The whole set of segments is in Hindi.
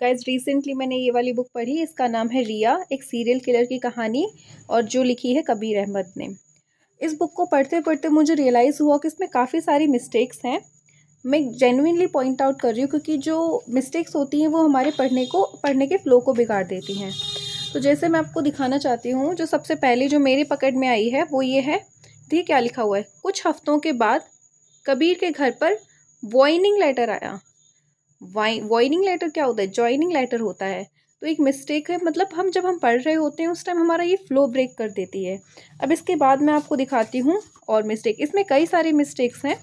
गाइस रिसेंटली मैंने ये वाली बुक पढ़ी। इसका नाम है रिया, एक सीरियल किलर की कहानी, और जो लिखी है कबीर अहमद ने। इस बुक को पढ़ते पढ़ते मुझे रियलाइज़ हुआ कि इसमें काफ़ी सारी मिस्टेक्स हैं। मैं जेन्युइनली पॉइंट आउट कर रही हूँ क्योंकि जो मिस्टेक्स होती हैं वो हमारे पढ़ने के फ़्लो को बिगाड़ देती हैं। तो जैसे मैं आपको दिखाना चाहती हूँ, जो सबसे पहले जो मेरी पकड़ में आई है वो ये है। देखिए क्या लिखा हुआ है, कुछ हफ्तों के बाद कबीर के घर पर वॉइनिंग लेटर आया। वॉइनिंग लेटर क्या होता है? जॉइनिंग लेटर होता है। तो एक मिस्टेक है, मतलब जब हम पढ़ रहे होते हैं उस टाइम हमारा ये फ्लो ब्रेक कर देती है। अब इसके बाद मैं आपको दिखाती हूँ और मिस्टेक। इसमें कई सारी मिस्टेक्स हैं।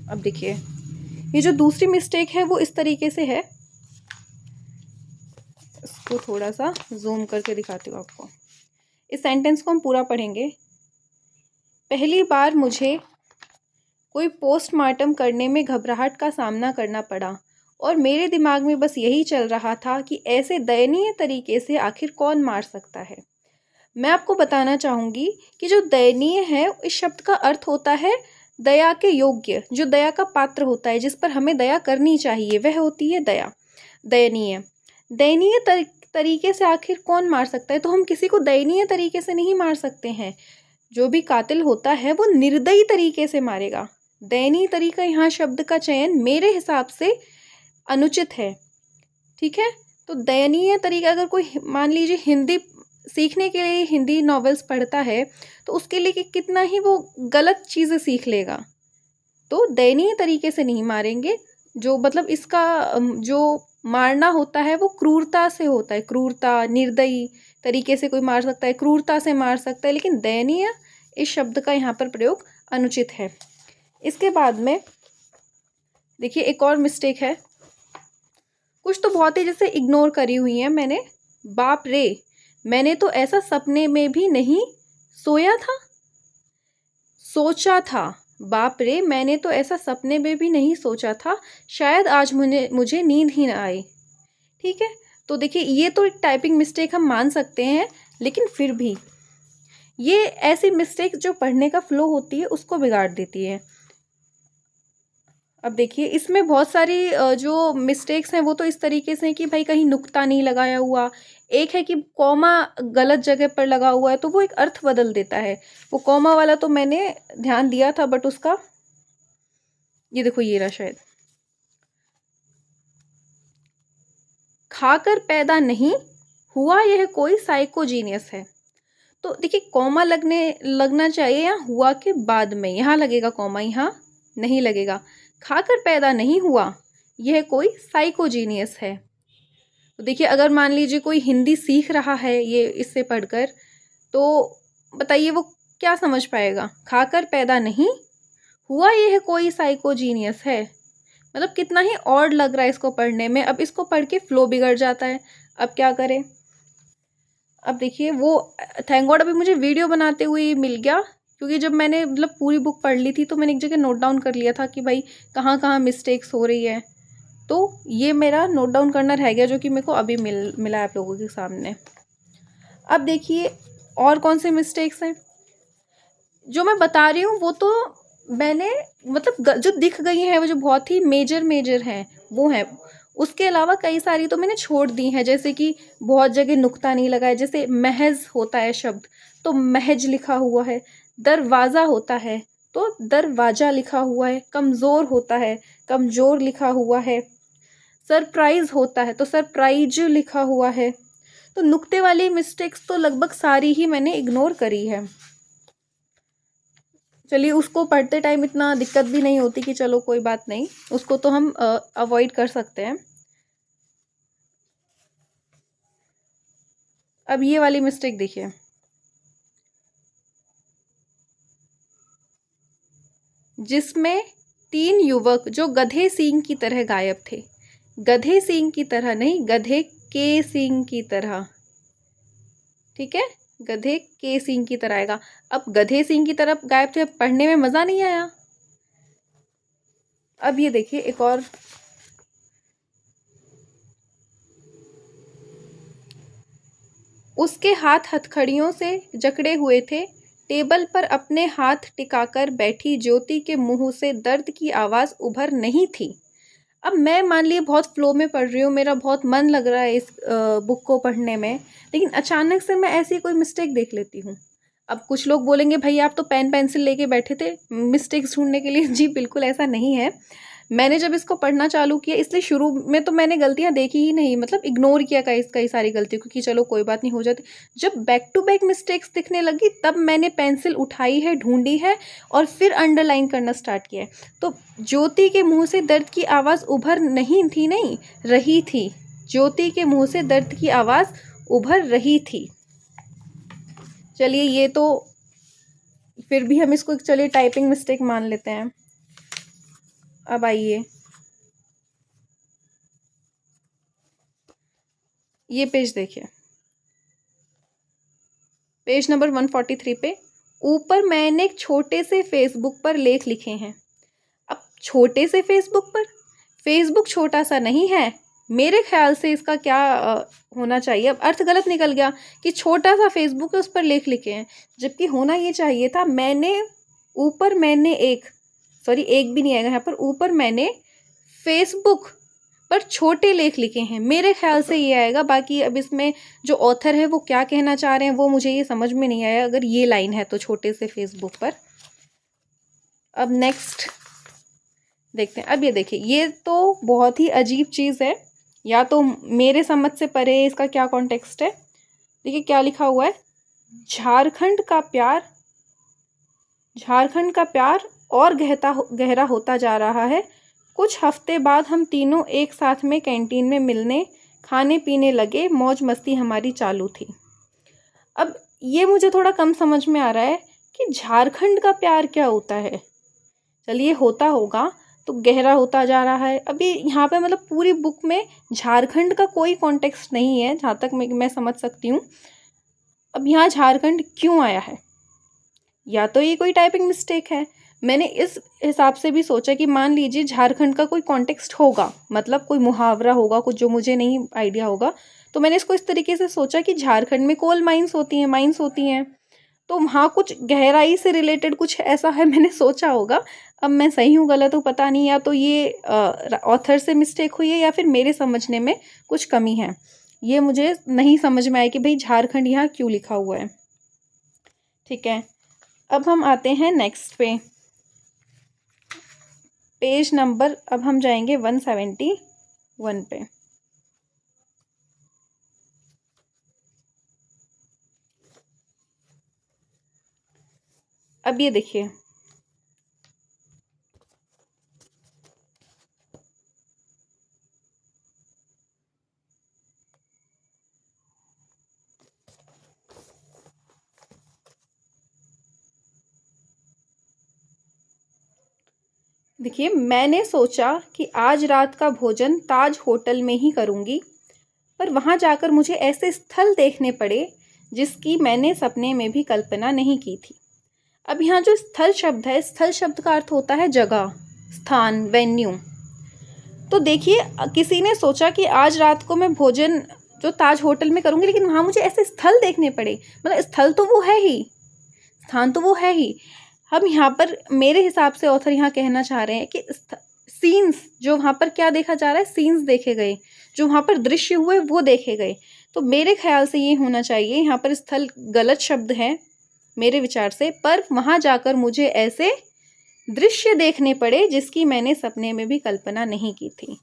अब देखिए, ये जो दूसरी मिस्टेक है वो इस तरीके से है। इसको थोड़ा सा जूम करके दिखाती हूँ आपको। इस सेंटेंस को हम पूरा पढ़ेंगे। पहली बार मुझे कोई पोस्टमार्टम करने में घबराहट का सामना करना पड़ा और मेरे दिमाग में बस यही चल रहा था कि ऐसे दयनीय तरीके से आखिर कौन मार सकता है। मैं आपको बताना चाहूँगी कि जो दयनीय है, इस शब्द का अर्थ होता है दया के योग्य, जो दया का पात्र होता है, जिस पर हमें दया करनी चाहिए, वह होती है दया। दयनीय दयनीय तरीके से आखिर कौन मार सकता है? तो हम किसी को दयनीय तरीके से नहीं मार सकते हैं। जो भी कातिल होता है वो निर्दयी तरीके से मारेगा। दयनीय तरीका यहाँ शब्द का चयन मेरे हिसाब से अनुचित है। ठीक है, तो दयनीय तरीका, अगर कोई मान लीजिए हिंदी सीखने के लिए हिंदी नॉवेल्स पढ़ता है तो उसके लिए कि कितना ही वो गलत चीज़ें सीख लेगा। तो दयनीय तरीके से नहीं मारेंगे। जो मतलब इसका जो मारना होता है वो क्रूरता से होता है। क्रूरता, निर्दयी तरीके से कोई मार सकता है, क्रूरता से मार सकता है, लेकिन दयनीय इस शब्द का यहाँ पर प्रयोग अनुचित है। इसके बाद में देखिए एक और मिस्टेक है। कुछ तो बहुत ही जैसे इग्नोर करी हुई है मैंने। बाप रे, मैंने तो ऐसा सपने में भी नहीं सोया था, सोचा था। बाप रे, मैंने तो ऐसा सपने में भी नहीं सोचा था, शायद आज मुझे नींद ही ना आई। ठीक है, तो देखिए ये तो एक टाइपिंग मिस्टेक हम मान सकते हैं, लेकिन फिर भी ये ऐसी मिस्टेक जो पढ़ने का फ्लो होती है उसको बिगाड़ देती है। अब देखिए इसमें बहुत सारी जो मिस्टेक्स हैं वो तो इस तरीके से हैं कि भाई कहीं नुक्ता नहीं लगाया हुआ। एक है कि कॉमा गलत जगह पर लगा हुआ है तो वो एक अर्थ बदल देता है। वो कॉमा वाला तो मैंने ध्यान दिया था, बट उसका ये देखो, ये रहा शायद, खाकर पैदा नहीं हुआ यह कोई साइकोजीनियस है। तो देखिए कॉमा लगना चाहिए यहाँ हुआ के बाद में, यहाँ लगेगा कॉमा, यहाँ नहीं लगेगा। खाकर पैदा नहीं हुआ यह कोई साइकोजीनियस है। तो देखिए अगर मान लीजिए कोई हिंदी सीख रहा है ये इससे पढ़कर, तो बताइए वो क्या समझ पाएगा? खाकर पैदा नहीं हुआ यह कोई साइकोजीनियस है, मतलब कितना ही ऑड लग रहा है इसको पढ़ने में। अब इसको पढ़ के फ्लो बिगड़ जाता है। अब क्या करें? अब देखिए वो, थैंक गॉड अभी मुझे वीडियो बनाते हुए मिल गया, क्योंकि जब मैंने मतलब पूरी बुक पढ़ ली थी तो मैंने एक जगह नोट डाउन कर लिया था कि भाई कहाँ कहाँ मिस्टेक्स हो रही है। तो ये मेरा नोट डाउन करना रह गया, जो कि मेरे को अभी मिला है आप लोगों के सामने। अब देखिए और कौन से मिस्टेक्स हैं जो मैं बता रही हूँ, वो तो मैंने मतलब जो दिख गई हैं वो जो बहुत ही मेजर हैं वो हैं। उसके अलावा कई सारी तो मैंने छोड़ दी हैं, जैसे कि बहुत जगह नुक्ता नहीं लगाया। जैसे महज होता है शब्द तो महज लिखा हुआ है। दरवाज़ा होता है तो दरवाजा लिखा हुआ है। कमज़ोर होता है, कमज़ोर लिखा हुआ है। सरप्राइज होता है तो सरप्राइज लिखा हुआ है। तो नुक्ते वाली मिस्टेक्स तो लगभग सारी ही मैंने इग्नोर करी है। चलिए उसको पढ़ते टाइम इतना दिक्कत भी नहीं होती कि चलो कोई बात नहीं, उसको तो हम अवॉइड कर सकते हैं। अब ये वाली मिस्टेक देखिए, जिसमें 3 युवक जो गधे सींग की तरह गायब थे। गधे सींग की तरह नहीं, गधे के सींग की तरह। ठीक है, गधे के सींग की तरह आएगा। अब गधे सींग की तरफ गायब थे, पढ़ने में मज़ा नहीं आया। अब ये देखिए एक और, उसके हाथ हथकड़ियों से जकड़े हुए थे। टेबल पर अपने हाथ टिकाकर बैठी ज्योति के मुंह से दर्द की आवाज़ उभर नहीं थी। अब मैं मान लिए बहुत फ्लो में पढ़ रही हूँ, मेरा बहुत मन लग रहा है इस बुक को पढ़ने में, लेकिन अचानक से मैं ऐसी कोई मिस्टेक देख लेती हूँ। अब कुछ लोग बोलेंगे भाई आप तो पेन पेंसिल लेके बैठे थे मिस्टेक्स ढूंढने के लिए। जी बिल्कुल ऐसा नहीं है। मैंने जब इसको पढ़ना चालू किया, इसलिए शुरू में तो मैंने गलतियां देखी ही नहीं, मतलब इग्नोर किया कई सारी गलतियों, क्योंकि चलो कोई बात नहीं, हो जाती। जब बैक टू बैक मिस्टेक्स दिखने लगी तब मैंने पेंसिल उठाई है, ढूंढी है और फिर अंडरलाइन करना स्टार्ट किया है। तो ज्योति के मुंह से दर्द की आवाज़ उभर नहीं थी, नहीं रही थी। ज्योति के मुंह से दर्द की आवाज़ उभर रही थी। चलिए ये तो फिर भी हम इसको चलिए टाइपिंग मिस्टेक मान लेते हैं। अब आइए ये पेज देखिए, पेज नंबर 143 पे ऊपर मैंने एक छोटे से फेसबुक पर लेख लिखे हैं। अब छोटे से फेसबुक पर, फेसबुक छोटा सा नहीं है मेरे ख्याल से। इसका क्या होना चाहिए, अब अर्थ गलत निकल गया कि छोटा सा फेसबुक है उस पर लेख लिखे हैं, जबकि होना ये चाहिए था मैंने ऊपर मैंने एक, सॉरी एक भी नहीं आएगा यहाँ पर, ऊपर मैंने फेसबुक पर छोटे लेख लिखे हैं, मेरे ख्याल से ये आएगा। बाकी अब इसमें जो ऑथर है वो क्या कहना चाह रहे हैं वो मुझे ये समझ में नहीं आया, अगर ये लाइन है तो छोटे से फेसबुक पर। अब नेक्स्ट देखते हैं। अब ये देखिए, ये तो बहुत ही अजीब चीज़ है, या तो मेरे समझ से परे इसका क्या कॉन्टेक्स्ट है। देखिए क्या लिखा हुआ है, झारखंड का प्यार, झारखंड का प्यार और गहरा होता जा रहा है। कुछ हफ्ते बाद हम तीनों एक साथ में कैंटीन में मिलने खाने पीने लगे, मौज मस्ती हमारी चालू थी। अब ये मुझे थोड़ा कम समझ में आ रहा है कि झारखंड का प्यार क्या होता है। चलिए होता होगा, तो गहरा होता जा रहा है। अभी यहाँ पे मतलब पूरी बुक में झारखंड का कोई कॉन्टेक्स्ट नहीं है जहाँ तक मैं समझ सकती हूँ। अब यहाँ झारखंड क्यों आया है, या तो ये कोई टाइपिंग मिस्टेक है। मैंने इस हिसाब से भी सोचा कि मान लीजिए झारखंड का कोई कॉन्टेक्स्ट होगा, मतलब कोई मुहावरा होगा कुछ जो मुझे नहीं आइडिया होगा, तो मैंने इसको इस तरीके से सोचा कि झारखंड में कोल माइंस होती हैं, माइंस होती हैं, तो वहाँ कुछ गहराई से रिलेटेड कुछ ऐसा है, मैंने सोचा होगा। अब मैं सही हूँ गलत हूँ पता नहीं, या तो ये ऑथर से मिस्टेक हुई है या फिर मेरे समझने में कुछ कमी है। ये मुझे नहीं समझ में आया कि भाई झारखंड यहाँ क्यों लिखा हुआ है। ठीक है, अब हम आते हैं नेक्स्ट पे, पेज नंबर, अब हम जाएंगे 171 पे। अब ये देखिए, देखिए मैंने सोचा कि आज रात का भोजन ताज होटल में ही करूँगी, पर वहाँ जाकर मुझे ऐसे स्थल देखने पड़े जिसकी मैंने सपने में भी कल्पना नहीं की थी। अब यहाँ जो स्थल शब्द है, स्थल शब्द का अर्थ होता है जगह, स्थान, वेन्यू। तो देखिए किसी ने सोचा कि आज रात को मैं भोजन जो ताज होटल में करूँगी, लेकिन वहाँ मुझे ऐसे स्थल देखने पड़े, मतलब स्थल तो वो है ही, स्थान तो वो है ही। हम यहाँ पर मेरे हिसाब से ऑथर यहाँ कहना चाह रहे हैं कि सीन्स, जो वहाँ पर क्या देखा जा रहा है, सीन्स देखे गए, जो वहाँ पर दृश्य हुए वो देखे गए। तो मेरे ख्याल से ये होना चाहिए, यहाँ पर स्थल गलत शब्द है मेरे विचार से, पर वहाँ जाकर मुझे ऐसे दृश्य देखने पड़े जिसकी मैंने सपने में भी कल्पना नहीं की थी।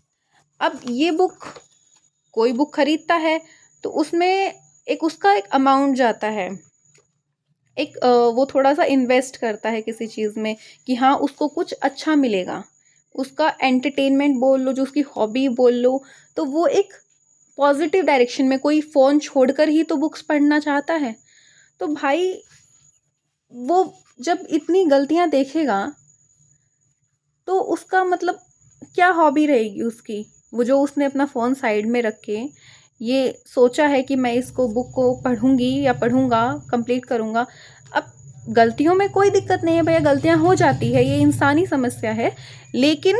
अब ये बुक कोई बुक खरीदता है तो उसमें एक उसका एक अमाउंट जाता है, एक वो थोड़ा सा इन्वेस्ट करता है किसी चीज़ में कि हाँ उसको कुछ अच्छा मिलेगा, उसका एंटरटेनमेंट बोल लो, जो उसकी हॉबी बोल लो, तो वो एक पॉजिटिव डायरेक्शन में, कोई फ़ोन छोड़कर ही तो बुक्स पढ़ना चाहता है। तो भाई वो जब इतनी गलतियाँ देखेगा तो उसका मतलब क्या हॉबी रहेगी उसकी, वो जो उसने अपना फ़ोन साइड में रख के ये सोचा है कि मैं इसको बुक को पढ़ूंगी या पढ़ूंगा, कंप्लीट करूंगा। अब गलतियों में कोई दिक्कत नहीं है भैया, गलतियां हो जाती है, ये इंसानी समस्या है, लेकिन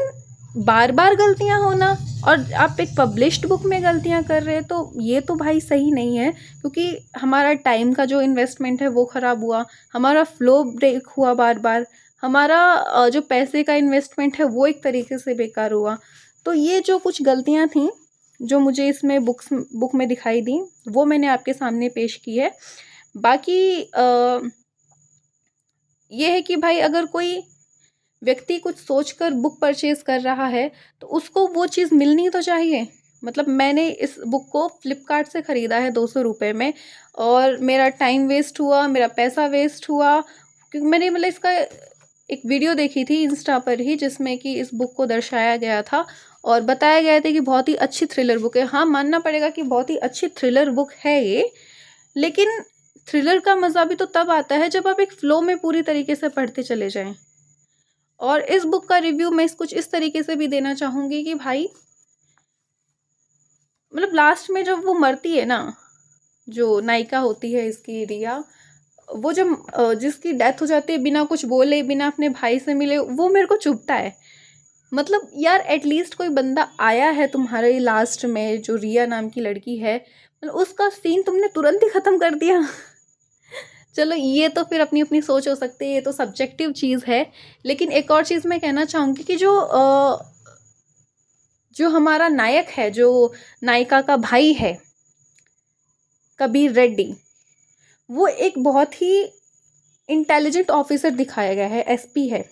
बार बार गलतियां होना और आप एक पब्लिश्ड बुक में गलतियां कर रहे हैं तो ये तो भाई सही नहीं है। क्योंकि हमारा टाइम का जो इन्वेस्टमेंट है वो ख़राब हुआ, हमारा फ्लो ब्रेक हुआ बार बार, हमारा जो पैसे का इन्वेस्टमेंट है वो एक तरीके से बेकार हुआ। तो ये जो कुछ गलतियाँ थीं जो मुझे इसमें बुक में दिखाई दी, वो मैंने आपके सामने पेश की है। बाकी ये है कि भाई अगर कोई व्यक्ति कुछ सोचकर बुक परचेज़ कर रहा है तो उसको वो चीज़ मिलनी तो चाहिए। मतलब मैंने इस बुक को फ्लिपकार्ट से ख़रीदा है 200 रुपये में, और मेरा टाइम वेस्ट हुआ, मेरा पैसा वेस्ट हुआ, क्योंकि मैंने मतलब इसका एक वीडियो देखी थी इंस्टा पर ही, जिसमें कि इस बुक को दर्शाया गया था और बताया गया था कि बहुत ही अच्छी थ्रिलर बुक है। हाँ, मानना पड़ेगा कि बहुत ही अच्छी थ्रिलर बुक है ये, लेकिन थ्रिलर का मज़ा भी तो तब आता है जब आप एक फ़्लो में पूरी तरीके से पढ़ते चले जाएं। और इस बुक का रिव्यू मैं कुछ इस तरीके से भी देना चाहूँगी कि भाई मतलब लास्ट में जब वो मरती है ना, जो नायिका होती है इसकी रिया, वो जब जिसकी डेथ हो जाती है बिना कुछ बोले, बिना अपने भाई से मिले, वो मेरे को चुभता है। मतलब यार एटलीस्ट कोई बंदा आया है तुम्हारे लास्ट में, जो रिया नाम की लड़की है, मतलब उसका सीन तुमने तुरंत ही ख़त्म कर दिया। चलो ये तो फिर अपनी अपनी सोच हो सकती है, ये तो सब्जेक्टिव चीज़ है। लेकिन एक और चीज़ मैं कहना चाहूँगी कि जो हमारा नायक है, जो नायिका का भाई है कबीर रेड्डी, वो एक बहुत ही इंटेलिजेंट ऑफिसर दिखाया गया है, एसपी है।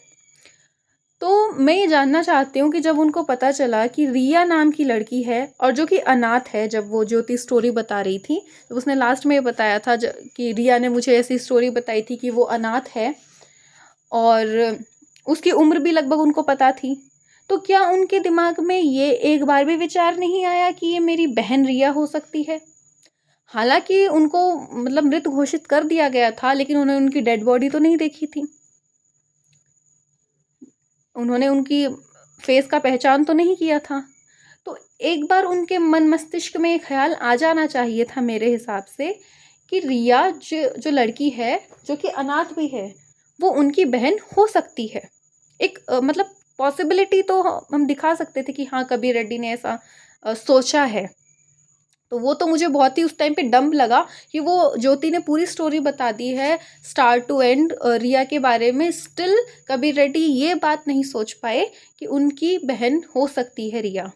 तो मैं ये जानना चाहती हूँ कि जब उनको पता चला कि रिया नाम की लड़की है और जो कि अनाथ है, जब वो ज्योति स्टोरी बता रही थी तो उसने लास्ट में ये बताया था कि रिया ने मुझे ऐसी स्टोरी बताई थी कि वो अनाथ है और उसकी उम्र भी लगभग उनको पता थी, तो क्या उनके दिमाग में ये एक बार भी विचार नहीं आया कि ये मेरी बहन रिया हो सकती है? हालांकि उनको मतलब मृत घोषित कर दिया गया था, लेकिन उन्होंने उनकी डेड बॉडी तो नहीं देखी थी, उन्होंने उनकी फेस का पहचान तो नहीं किया था। तो एक बार उनके मन मस्तिष्क में ये ख्याल आ जाना चाहिए था मेरे हिसाब से कि रिया जो लड़की है, जो कि अनाथ भी है, वो उनकी बहन हो सकती है। एक मतलब पॉसिबिलिटी तो हम दिखा सकते थे कि हाँ कबीर रेड्डी ने ऐसा सोचा है। तो वो तो मुझे बहुत ही उस टाइम पे डम्प लगा कि वो ज्योति ने पूरी स्टोरी बता दी है स्टार्ट टू एंड रिया के बारे में, स्टिल कबीर रेड्डी ये बात नहीं सोच पाए कि उनकी बहन हो सकती है रिया।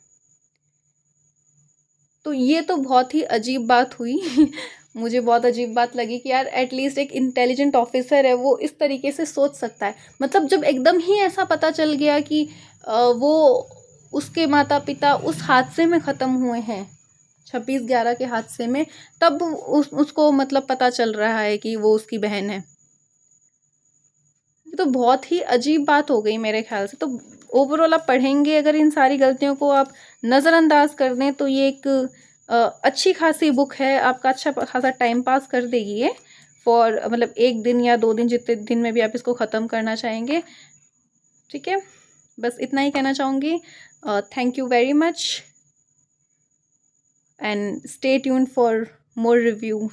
तो ये तो बहुत ही अजीब बात हुई। मुझे बहुत अजीब बात लगी कि यार एटलीस्ट एक इंटेलिजेंट ऑफिसर है, वो इस तरीके से सोच सकता है। मतलब जब एकदम ही ऐसा पता चल गया कि वो उसके माता पिता उस हादसे में ख़त्म हुए हैं, 26/11 के हादसे में, तब उसको मतलब पता चल रहा है कि वो उसकी बहन है। ये तो बहुत ही अजीब बात हो गई मेरे ख्याल से। तो ओवरऑल आप पढ़ेंगे अगर इन सारी गलतियों को आप नज़रअंदाज कर दें तो ये एक अच्छी खासी बुक है, आपका अच्छा खासा टाइम पास कर देगी ये, फॉर मतलब 1 दिन या 2 दिन, जितने दिन में भी आप इसको ख़त्म करना चाहेंगे। ठीक है, बस इतना ही कहना चाहूँगी। Thank you very much and stay tuned for more reviews.